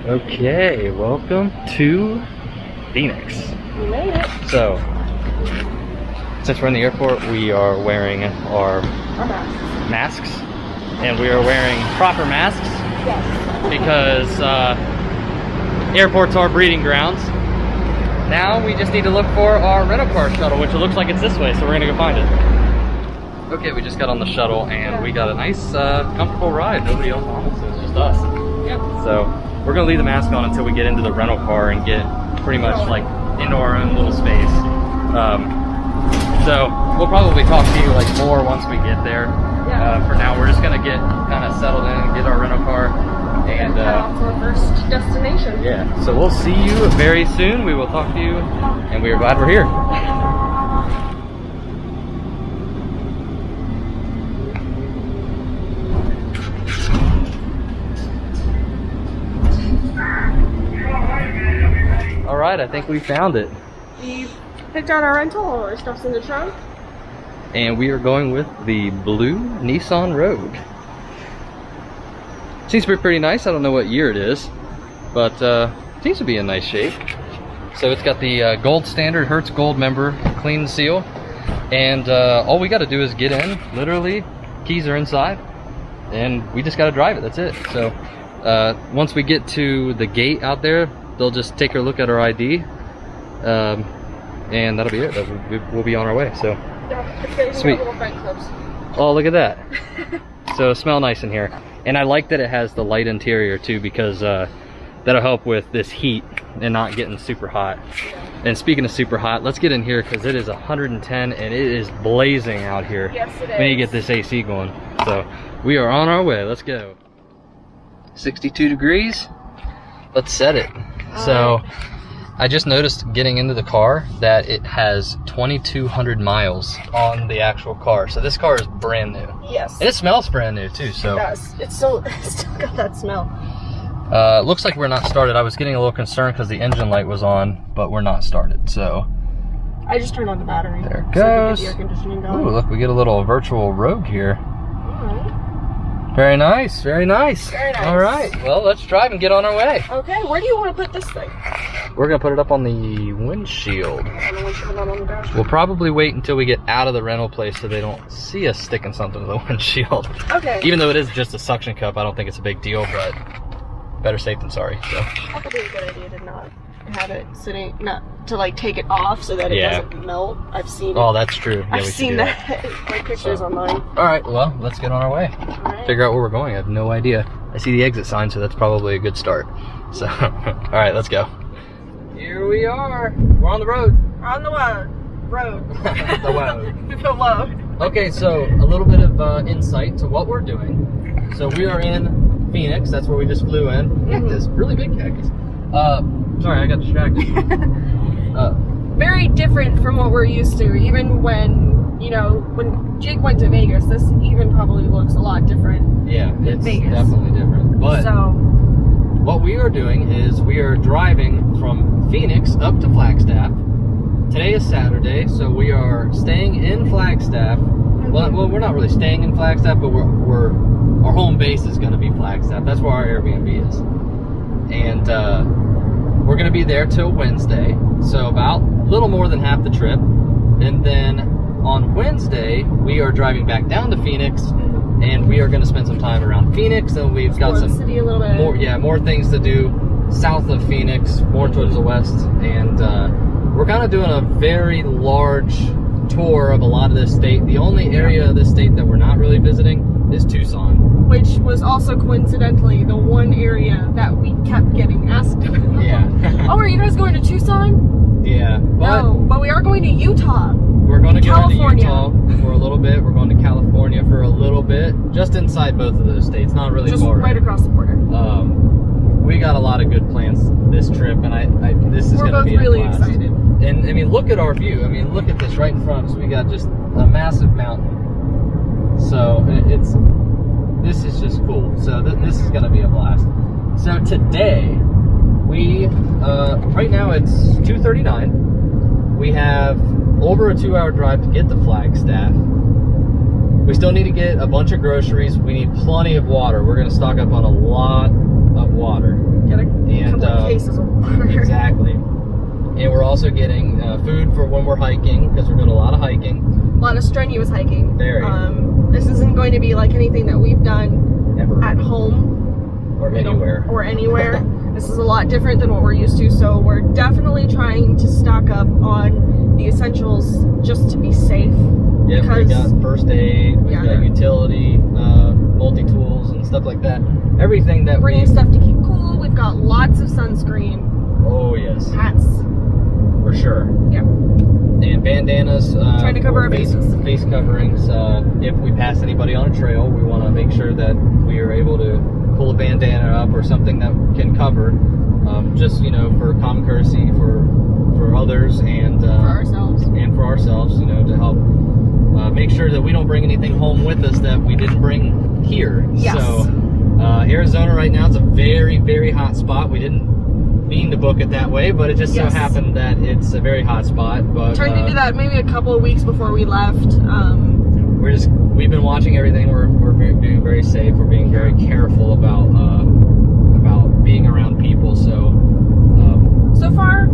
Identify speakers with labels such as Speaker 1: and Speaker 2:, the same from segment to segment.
Speaker 1: Okay, welcome to Phoenix.
Speaker 2: We made it.
Speaker 1: So, since we're in the airport, we are wearing our masks. And we are wearing proper masks.
Speaker 2: Yes.
Speaker 1: Because airports are breeding grounds. Now we just need to look for our rental car shuttle, which it looks like it's this way, so we're gonna go find it. Okay, we just got on the shuttle and we got a nice, comfortable ride. Nobody else on it, so it's just us.
Speaker 2: Yep.
Speaker 1: So we're gonna leave the mask on until we get into the rental car and get pretty much like into our own little space. So we'll probably talk to you like more once we get there.
Speaker 2: Yeah.
Speaker 1: For now, we're just gonna get kind of settled in and get our rental car and
Speaker 2: head off to our first destination.
Speaker 1: yeah. So we'll see you very soon. We will talk to you, and we are glad we're here. All right, I think we found it.
Speaker 2: We picked out our rental, all our stuff's in the trunk.
Speaker 1: And we are going with the blue Nissan Rogue. Seems to be pretty nice. I don't know what year it is, but seems to be in nice shape. So it's got the gold standard Hertz Gold member clean seal, and all we got to do is get in. Literally, keys are inside, and we just got to drive it. That's it. So once we get to the gate out there, they'll just take a look at our ID, and that'll be it. We'll be on our way. So.
Speaker 2: Yeah,
Speaker 1: Sweet.
Speaker 2: little front clips.
Speaker 1: Oh, look at that. So smell nice in here. And I like that it has the light interior too, because that'll help with this heat and not getting super hot. And speaking of super hot, let's get in here because it is 110 and it is blazing out here.
Speaker 2: Yes, it is.
Speaker 1: We need to get this AC going. So we are on our way. Let's go. 62 degrees. Let's set it. So I just noticed getting into the car that it has 2,200 miles on the actual car. So this car is brand new.
Speaker 2: Yes.
Speaker 1: And it smells brand new too, so.
Speaker 2: It does. It's still got that smell.
Speaker 1: Looks like we're not started. I was getting a little concerned because the engine light was on, but we're not started, so.
Speaker 2: I just turned on the battery.
Speaker 1: There it
Speaker 2: So I
Speaker 1: goes.
Speaker 2: could get the air conditioning going.
Speaker 1: Ooh, look, we get a little virtual Rogue here.
Speaker 2: Alright.
Speaker 1: Very nice, very nice.
Speaker 2: Very nice.
Speaker 1: All right, well, let's drive and get on our way.
Speaker 2: Okay, where do you want to put this thing?
Speaker 1: We're gonna put it up on the windshield.
Speaker 2: On the windshield, not on the dash.
Speaker 1: We'll probably wait until we get out of the rental place so they don't see us sticking something to the windshield.
Speaker 2: Okay.
Speaker 1: Even though it is just a suction cup, I don't think it's a big deal, but better safe than sorry. So.
Speaker 2: Probably a good idea to not have it sitting, not to like take it off so that it doesn't melt. I've seen it.
Speaker 1: Oh, that's true. Yeah,
Speaker 2: I've seen that. Like pictures online.
Speaker 1: All right, well, let's get on our way.
Speaker 2: All right.
Speaker 1: Figure out where we're going. I have no idea. I see the exit sign, so that's probably a good start. So, all right, let's go. Here we are. We're on the road.
Speaker 2: On the road.
Speaker 1: The road.
Speaker 2: The load.
Speaker 1: Okay, so a little bit of insight to what we're doing. So we are in Phoenix. That's where we just flew in. Cactus, really big cactus. Sorry, I got distracted.
Speaker 2: Very different from what we're used to. Even when, you know, when Jake went to Vegas, this even probably looks a lot different.
Speaker 1: Yeah, it's
Speaker 2: Vegas.
Speaker 1: definitely different. But
Speaker 2: So,
Speaker 1: what we are doing is we are driving from Phoenix up to Flagstaff. Today is Saturday, so we are staying in Flagstaff. Well, we're not really staying in Flagstaff, but our home base is going to be Flagstaff. That's where our Airbnb is. And we're going to be there till Wednesday, so about a little more than half the trip. And then on Wednesday, we are driving back down to Phoenix, and we are going to spend some time around Phoenix, and we've got some
Speaker 2: city a little bit.
Speaker 1: more things to do south of Phoenix, more towards the west. And we're kind of doing a very large tour of a lot of this state. The only area of this state that we're not really visiting is Tucson.
Speaker 2: Which was also coincidentally the one area that we kept getting asked about.
Speaker 1: Yeah.
Speaker 2: Oh, are you guys going to Tucson?
Speaker 1: Yeah, but
Speaker 2: No, but we are going to Utah.
Speaker 1: we're going to go to
Speaker 2: California.
Speaker 1: Utah for a little bit. We're going to California for a little bit, just inside both of those states, not really
Speaker 2: Just
Speaker 1: far.
Speaker 2: right across the border.
Speaker 1: We got a lot of good plans this trip, and this is
Speaker 2: We're
Speaker 1: going to
Speaker 2: both
Speaker 1: be a
Speaker 2: really
Speaker 1: blast.
Speaker 2: excited.
Speaker 1: And I mean, look at our view. I mean, look at this right in front of us. We got just a massive mountain. So this is just cool. So this is going to be a blast. So today, right now it's 2:39. We have over a 2-hour drive to get to Flagstaff. We still need to get a bunch of groceries. We need plenty of water. We're going to stock up on a lot of water.
Speaker 2: Get a couple of cases of water.
Speaker 1: Exactly. And we're also getting food for when we're hiking, because we're doing a lot of hiking.
Speaker 2: A lot of strenuous hiking.
Speaker 1: Very.
Speaker 2: This isn't going to be like anything that we've done
Speaker 1: Ever.
Speaker 2: at home.
Speaker 1: Or anywhere.
Speaker 2: Or anywhere. This is a lot different than what we're used to, so we're definitely trying to stock up on the essentials just to be safe.
Speaker 1: Yeah, we got first aid, we got utility, multi-tools and stuff like that. Everything that
Speaker 2: bringing stuff to keep cool. We've got lots of sunscreen.
Speaker 1: Oh yes.
Speaker 2: Hats.
Speaker 1: For sure.
Speaker 2: Yep.
Speaker 1: And bandanas.
Speaker 2: Trying to cover our bases.
Speaker 1: Face coverings. If we pass anybody on a trail, we want to make sure that we are able to pull a bandana up or something that can cover, just for common courtesy for others and
Speaker 2: for ourselves.
Speaker 1: And for ourselves, to help make sure that we don't bring anything home with us that we didn't bring here.
Speaker 2: Yes.
Speaker 1: So Arizona right now is a very, very hot spot. We didn't mean to book it that way, but it just so happened that it's a very hot spot. But
Speaker 2: turned into that maybe a couple of weeks before we left.
Speaker 1: We've been watching everything. We're being very safe. We're being very careful about being around people. So
Speaker 2: so far,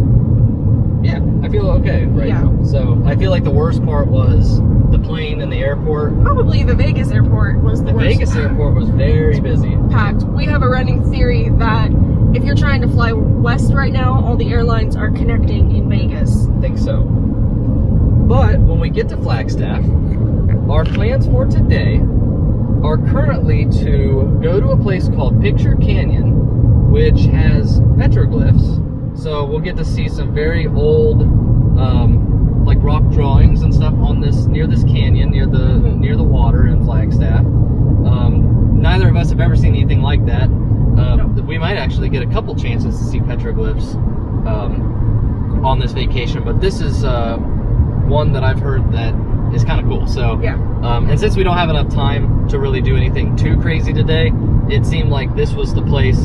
Speaker 1: yeah, I feel okay right now. So I feel like the worst part was the plane and the airport.
Speaker 2: Probably the Vegas airport was the worst.
Speaker 1: Vegas airport was very busy.
Speaker 2: Packed. We have a running theory that if you're trying to fly west right now, all the airlines are connecting in Vegas.
Speaker 1: I think so. But when we get to Flagstaff, our plans for today are currently to go to a place called Picture Canyon, which has petroglyphs. So we'll get to see some very old, like rock drawings and stuff on near this canyon, near the water in Flagstaff. Neither of us have ever seen anything like that. We might actually get a couple chances to see petroglyphs on this vacation, but this is one that I've heard that is kind of cool. So and since we don't have enough time to really do anything too crazy today, it seemed like this was the place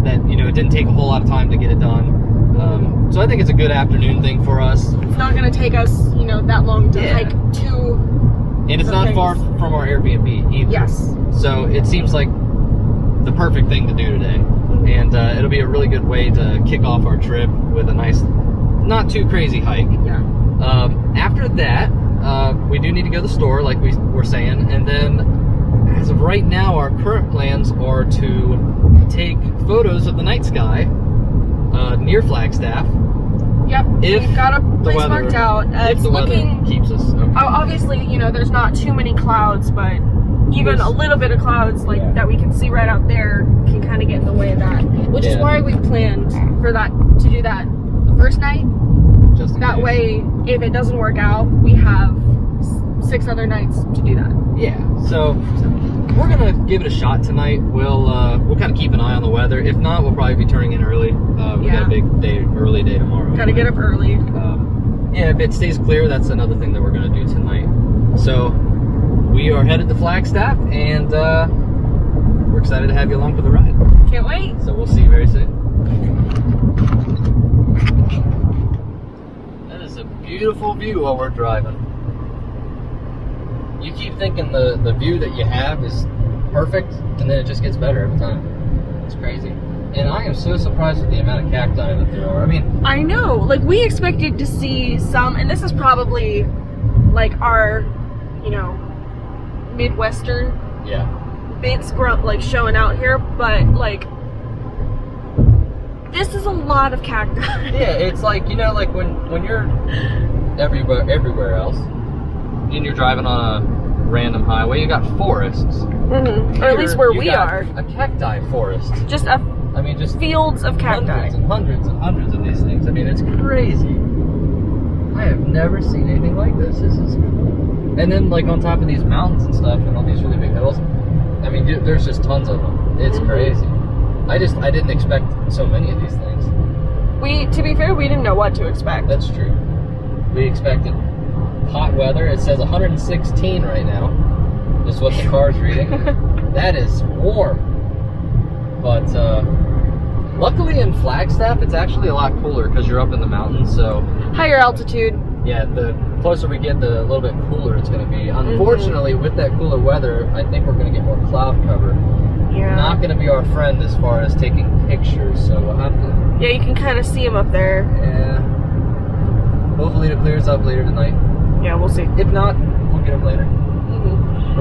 Speaker 1: that it didn't take a whole lot of time to get it done. So I think it's a good afternoon thing for us.
Speaker 2: It's not going to take us that long to hike to.
Speaker 1: And it's not far from our Airbnb either.
Speaker 2: Yes.
Speaker 1: So it seems like the perfect thing to do today. And it'll be a really good way to kick off our trip with a nice, not too crazy hike.
Speaker 2: Yeah.
Speaker 1: After that, we do need to go to the store, like we were saying. And then, as of right now, our current plans are to take photos of the night sky near Flagstaff.
Speaker 2: Yep. We've got a place marked out.
Speaker 1: If the weather keeps us okay.
Speaker 2: Obviously, there's not too many clouds, but even a little bit of clouds that we can see right out there can kind of get in the way of that. Which is why we planned for that to do that the first night.
Speaker 1: Just in
Speaker 2: that
Speaker 1: case.
Speaker 2: way, if it doesn't work out, we have 6 other nights to do that.
Speaker 1: Yeah. So we're gonna give it a shot tonight. We'll kind of keep an eye on the weather. If not, we'll probably be turning in early. We got a big early day tomorrow.
Speaker 2: Got to get up early.
Speaker 1: If it stays clear, that's another thing that we're gonna do tonight. So we are headed to Flagstaff, and we're excited to have you along for the ride.
Speaker 2: Can't wait.
Speaker 1: So we'll see you very soon. That is a beautiful view while we're driving. You keep thinking the view that you have is perfect, and then it just gets better every time. It's crazy. And I am so surprised with the amount of cacti that there are.
Speaker 2: I know. Like, we expected to see some, and this is probably like our, Midwestern bits showing out here, but this is a lot of cacti.
Speaker 1: Yeah, it's like when you're everywhere else, and you're driving on a random highway, you got forests.
Speaker 2: Mm-hmm. Or at least where we are.
Speaker 1: A cacti forest.
Speaker 2: Just fields of cacti.
Speaker 1: Hundreds and hundreds and hundreds of these things. It's crazy. I have never seen anything like this. This is, and then on top of these mountains and stuff, and all these really big hills. There's just tons of them. It's crazy. I didn't expect so many of these things.
Speaker 2: To be fair, we didn't know what to expect.
Speaker 1: That's true. We expected hot weather. It says 116 right now. Is what the car's reading. That is warm. But luckily in Flagstaff, it's actually a lot cooler because you're up in the mountains. So
Speaker 2: higher altitude.
Speaker 1: Yeah, the closer we get, the little bit cooler it's going to be. Unfortunately, with that cooler weather, I think we're going to get more cloud cover.
Speaker 2: Yeah.
Speaker 1: Not going to be our friend as far as taking pictures, so we'll have to...
Speaker 2: Yeah, you can kind of see them up there.
Speaker 1: Yeah. Hopefully it clears up later tonight.
Speaker 2: Yeah, we'll see.
Speaker 1: If not, we'll get them later.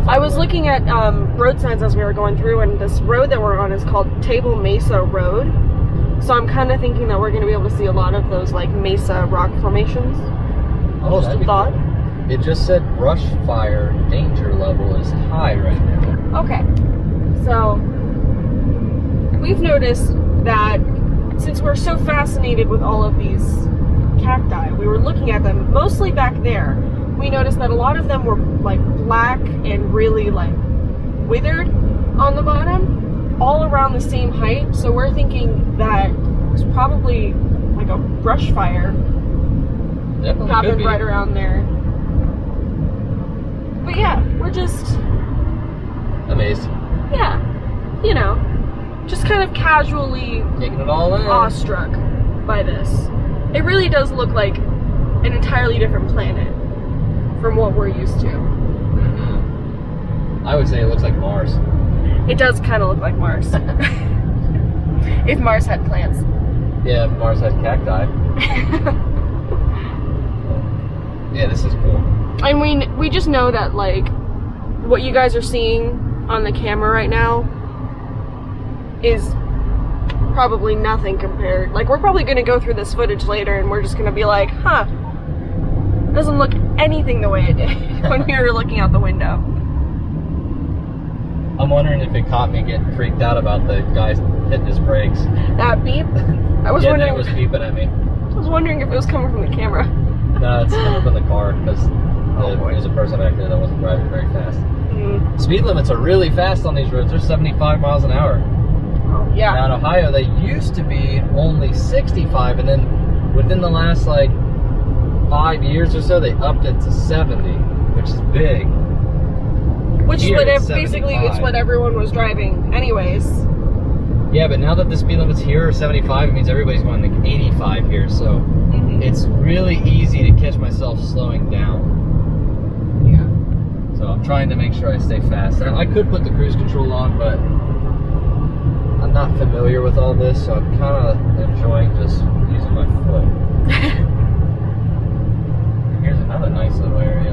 Speaker 2: I was looking at road signs as we were going through, and this road that we're on is called Table Mesa Road. So I'm kind of thinking that we're going to be able to see a lot of those like mesa rock formations.
Speaker 1: Oh,
Speaker 2: just a thought.
Speaker 1: Cool. It just said brush fire danger level is high right now.
Speaker 2: Okay. So we've noticed that since we're so fascinated with all of these cacti, we were looking at them mostly back there. We noticed that a lot of them were like black and really like withered on the bottom, all around the same height. So we're thinking that it's probably like a brush fire happened right around there. But yeah, we're just
Speaker 1: amazed.
Speaker 2: Yeah, you know, just kind of casually
Speaker 1: taking it all in,
Speaker 2: awestruck by this. It really does look like an entirely different planet from what we're used to.
Speaker 1: I would say it looks like Mars.
Speaker 2: It does kind of look like Mars. If Mars had plants.
Speaker 1: Yeah, if Mars had cacti. Yeah, this is cool.
Speaker 2: I mean, we just know that, like, what you guys are seeing on the camera right now is probably nothing compared. Like, we're probably going to go through this footage later and we're just going to be like, huh, it doesn't look anything the way it did when we were looking out the window.
Speaker 1: I'm wondering if it caught me getting freaked out about the guy hitting his brakes.
Speaker 2: That beep? I was wondering.
Speaker 1: It was beeping at me.
Speaker 2: I was wondering if it was coming from the camera.
Speaker 1: No, it's coming from the car because there's a person back there that wasn't driving very fast. Speed limits are really fast on these roads. They're 75 miles an hour.
Speaker 2: Oh, yeah.
Speaker 1: Now in Ohio, they used to be only 65, and then within the last like 5 years or so, they upped it to 70, which is big.
Speaker 2: Which is
Speaker 1: Here,
Speaker 2: what
Speaker 1: it's
Speaker 2: basically
Speaker 1: 75.
Speaker 2: it's what everyone was driving anyways.
Speaker 1: Yeah, but now that the speed limit's here are 75, it means everybody's going like 85 here, so it's really easy to catch myself slowing down.
Speaker 2: Yeah.
Speaker 1: So I'm trying to make sure I stay fast. And I could put the cruise control on, but I'm not familiar with all this, so I'm kind of enjoying just using my foot. Here's another nice little area.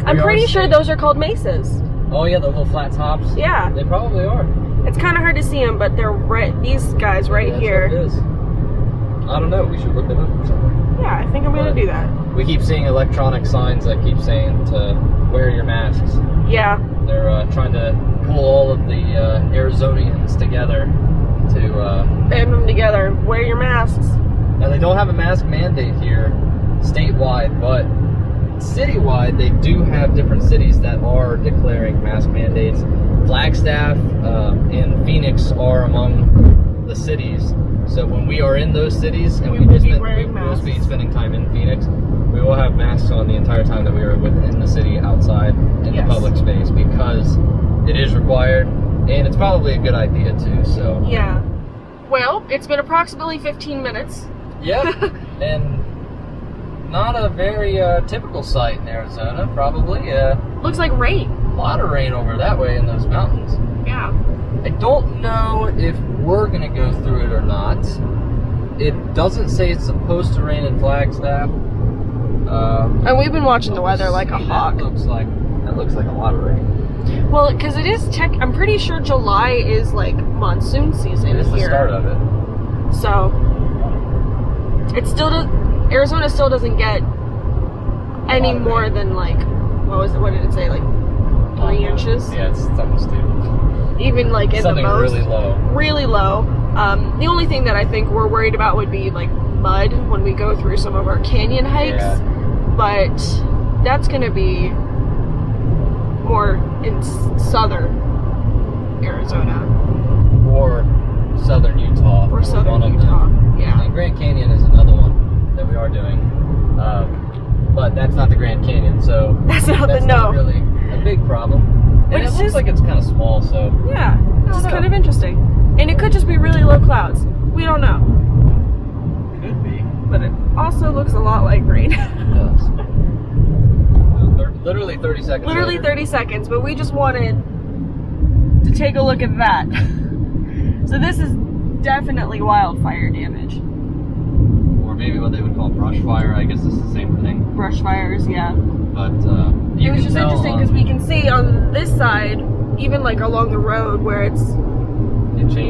Speaker 2: I'm pretty sure those are called mesas.
Speaker 1: Oh yeah, the little flat tops?
Speaker 2: Yeah.
Speaker 1: They probably are.
Speaker 2: It's kind of hard to see them, but they're right, these guys right here.
Speaker 1: What it is. I don't know, we should look them up or something.
Speaker 2: Yeah, I think I'm going to do that.
Speaker 1: We keep seeing electronic signs that keep saying to wear your masks.
Speaker 2: Yeah.
Speaker 1: They're trying to pull all of the Arizonians together to...
Speaker 2: band them together. Wear your masks.
Speaker 1: Now, they don't have a mask mandate here statewide, but citywide, they do have different cities that are declaring mask mandates. Flagstaff and Phoenix are among the cities. So when we are in those cities and we will be spending time in Phoenix, we will have masks on the entire time that we are within the city, outside, in the public space, because it is required, and it's probably a good idea too, so.
Speaker 2: Yeah. Well, it's been approximately 15 minutes.
Speaker 1: Yep, and not a very typical sight in Arizona, probably.
Speaker 2: Looks like rain.
Speaker 1: A lot of rain over that way in those mountains.
Speaker 2: Yeah.
Speaker 1: I don't know if we're going to go through it or not. It doesn't say it's supposed to rain in Flagstaff.
Speaker 2: And we've been watching the weather like a hawk.
Speaker 1: That looks like a lot of rain.
Speaker 2: Well, because it is I'm pretty sure July is like monsoon season
Speaker 1: It is
Speaker 2: here.
Speaker 1: the start of it.
Speaker 2: So it still does. Arizona still doesn't get any more than like what did it say, like 3 inches?
Speaker 1: Yeah, it's something stupid.
Speaker 2: Even like in
Speaker 1: something
Speaker 2: the most
Speaker 1: really low.
Speaker 2: The only thing that I think we're worried about would be like mud when we go through some of our canyon hikes.
Speaker 1: Yeah.
Speaker 2: But that's gonna be more in southern Arizona
Speaker 1: Or southern Utah.
Speaker 2: or southern
Speaker 1: one of
Speaker 2: Utah.
Speaker 1: them.
Speaker 2: Yeah.
Speaker 1: And Grand Canyon is another one that we are doing. But that's not the Grand Canyon, so
Speaker 2: That's not
Speaker 1: really a big problem. And it looks like it's kind of small, so.
Speaker 2: Yeah, it's just kind of interesting. And it could just be really low clouds. We don't know.
Speaker 1: Could be.
Speaker 2: But it also looks a lot like rain.
Speaker 1: It does. 30 seconds.
Speaker 2: Literally
Speaker 1: later.
Speaker 2: 30 seconds, but we just wanted to take a look at that. So this is definitely wildfire damage.
Speaker 1: Or maybe what they would call brush fire. I guess it's the same thing.
Speaker 2: Brush fires, yeah.
Speaker 1: But
Speaker 2: it was just interesting because we can see on this side, even like along the road where it's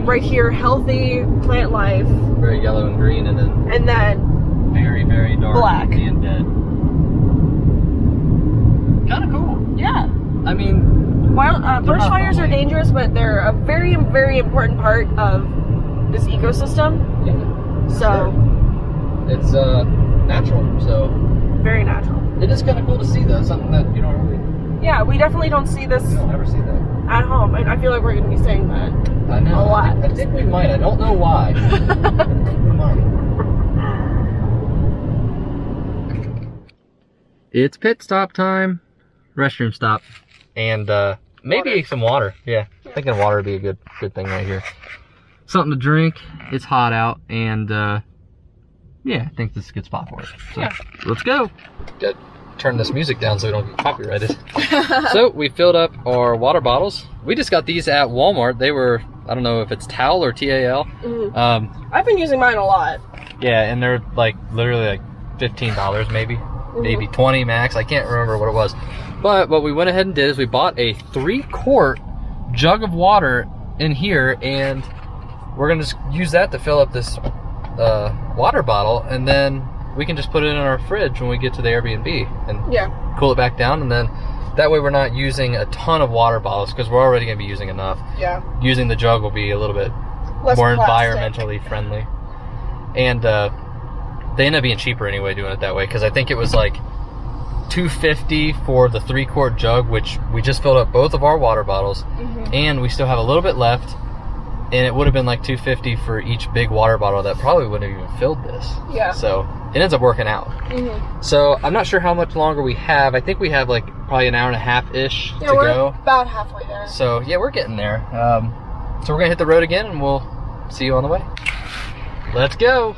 Speaker 2: right here, healthy plant life.
Speaker 1: Very yellow and green, and then
Speaker 2: very,
Speaker 1: very dark
Speaker 2: black
Speaker 1: and dead. Kind of cool.
Speaker 2: Yeah.
Speaker 1: I mean,
Speaker 2: brush fires are dangerous, but they're a very, very important part of this ecosystem.
Speaker 1: Yeah.
Speaker 2: So
Speaker 1: sure. It's natural. So
Speaker 2: very natural.
Speaker 1: It is kind of cool to see though. Something that you don't really.
Speaker 2: Yeah, we definitely don't see this.
Speaker 1: You don't ever see that
Speaker 2: at home, and I feel like we're going to be saying that.
Speaker 1: I know.
Speaker 2: A lot.
Speaker 1: I think we might. I don't know why. I think we might. It's pit stop time. Restroom stop. And maybe
Speaker 2: water.
Speaker 1: some water. Yeah. Thinking water would be a good thing right here. Something to drink. It's hot out, and yeah, I think this is a good spot for it. So yeah. Let's go. Good. Turn this music down so we don't get copyrighted. So we filled up our water bottles. We just got these at Walmart. They were, I don't know if it's TAL or TAL.
Speaker 2: Mm-hmm. I've been using mine a lot.
Speaker 1: Yeah, and they're like literally like $15 maybe, maybe 20 max. I can't remember what it was. But what we went ahead and did is we bought a 3-quart jug of water in here, and we're gonna just use that to fill up this water bottle, and then we can just put it in our fridge when we get to the Airbnb and cool it back down, and then that way we're not using a ton of water bottles because we're already going to be using enough. Yeah. Using the jug will be a little bit less more plastic. Environmentally friendly. And they end up being cheaper anyway doing it that way, because I think it was like $2.50 for the 3-quart jug, which we just filled up both of our water bottles, and we still have a little bit left. And it would have been like $2.50 for each big water bottle that probably wouldn't have even filled this. Yeah. So it ends up working out. So I'm not sure how much longer we have. I think we have like probably an hour and a half-ish to go.
Speaker 2: About halfway there.
Speaker 1: So yeah, we're getting there. So we're gonna hit the road again, and we'll see you on the way. Let's go.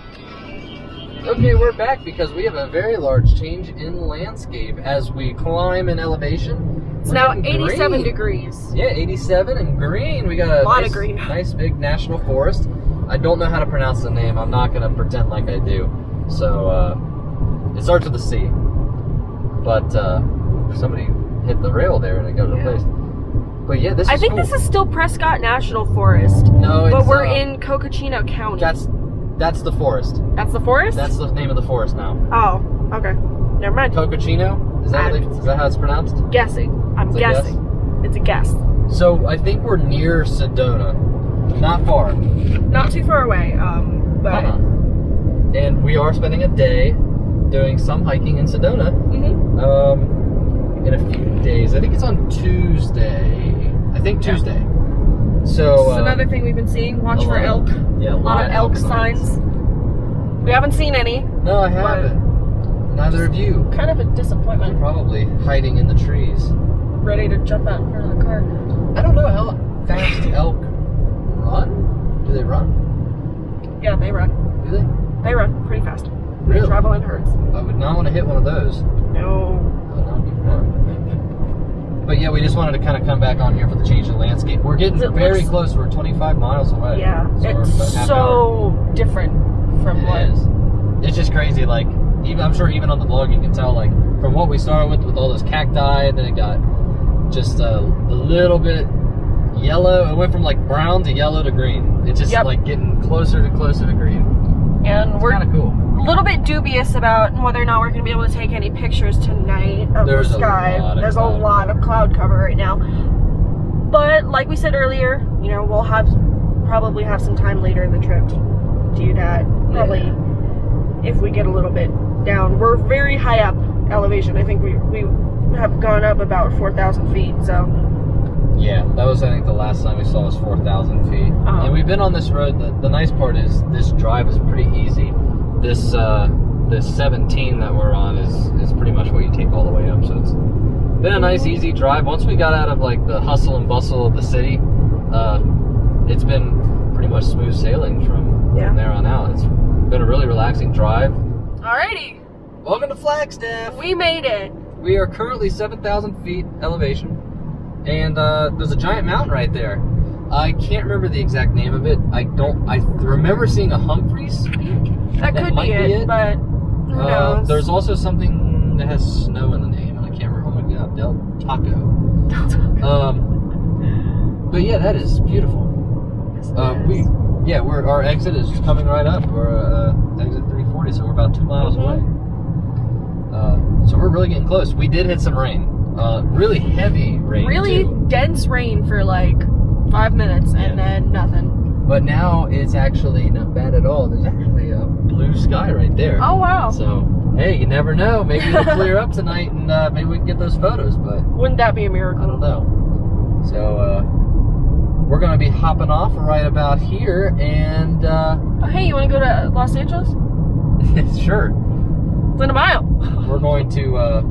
Speaker 1: Okay, we're back because we have a very large change in landscape as we climb in elevation.
Speaker 2: It's now 87 degrees.
Speaker 1: Yeah, 87 and green. We got a lot of green. Nice big national forest. I don't know how to pronounce the name. I'm not going to pretend like I do. So, it starts with a C. But somebody hit the rail there and it got replaced. But yeah, I think this is still Prescott National Forest. No, it's, but we're in Cocochino County. That's the forest. That's the forest? That's the name of the forest now. Oh, okay. Never mind. Cocochino? Is that how it's pronounced? Guessing. I'm guessing. It's a guess. So I think we're near Sedona. Not far. Not too far away. But and we are spending a day doing some hiking in Sedona. In a few days. I think it's on Tuesday. I think Tuesday. So it's another thing we've been seeing. Watch for elk. Yeah, a lot of elk signs. We haven't seen any. No, I haven't. Neither of you. Kind of a disappointment. You're probably hiding in the trees. Ready to jump out in front of the car. I don't know how fast elk run. Do they run? Yeah, they run. Do they? They run pretty fast. Really? They travel in herds. I would not want to hit one of those. No. That would not be fun. But yeah, we just wanted to kind of come back on here for the change in landscape. We're getting very close. We're 25 miles away. Yeah, so it's so different from what it is. It's just crazy. Like, I'm sure even on the vlog you can tell, like, from what we started with all those cacti, and then it got just a little bit yellow. It went from like brown to yellow to green. It's just like getting closer to green. And we're kind of cool. A little bit dubious about whether or not we're going to be able to take any pictures tonight of the sky. There's a lot of cloud cover right now. But like we said earlier, you know, we'll probably have some time later in the trip to do that. Probably if we get a little bit down. We're very high up elevation. I think we have gone up about 4,000 feet, so. Yeah, that was, I think, the last time we saw was 4,000 feet. And we've been on this road. The nice part is this drive is pretty easy. This 17 that we're on is pretty much what you take all the way up. So it's been a nice, easy drive. Once we got out of like the hustle and bustle of the city, it's been pretty much smooth sailing from there on out. It's been a really relaxing drive. Alrighty. Welcome to Flagstaff. We made it. We are currently 7,000 feet elevation, and there's a giant mountain right there. I can't remember the exact name of it. I remember seeing a Humphreys Peak.
Speaker 2: That could
Speaker 1: might
Speaker 2: be it, but who knows?
Speaker 1: There's also something that has snow in the name, and I can't remember. Oh my God, Del Taco. But yeah, that is beautiful. Our exit is coming right up. We're exit 340, so we're about 2 miles away. So we're really getting close. We did hit some rain, really heavy rain.
Speaker 2: Really dense rain for like 5 minutes, and then nothing.
Speaker 1: But now it's actually not bad at all. There's actually a blue sky right there.
Speaker 2: Oh wow!
Speaker 1: So hey, you never know. Maybe it'll clear up tonight, and maybe we can get those photos. But
Speaker 2: wouldn't that be a miracle?
Speaker 1: I don't know. So we're gonna be hopping off right about here, and
Speaker 2: oh, hey, you want to go to Los Angeles?
Speaker 1: Sure.
Speaker 2: It's in a mile.
Speaker 1: We're going to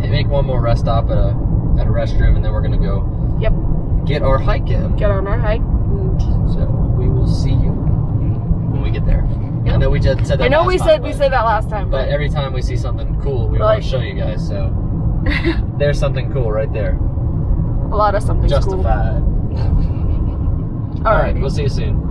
Speaker 1: make one more rest stop at a restroom, and then we're gonna go.
Speaker 2: Yep.
Speaker 1: Get our hike in.
Speaker 2: Get on our hike.
Speaker 1: So we will see you when we get there. Yep. I know we just said that.
Speaker 2: I know
Speaker 1: we
Speaker 2: said that last time,
Speaker 1: but every time we see something cool, we want to show you guys. So there's something cool right there.
Speaker 2: A lot of something
Speaker 1: Justified.
Speaker 2: cool.
Speaker 1: All right, we'll see you soon.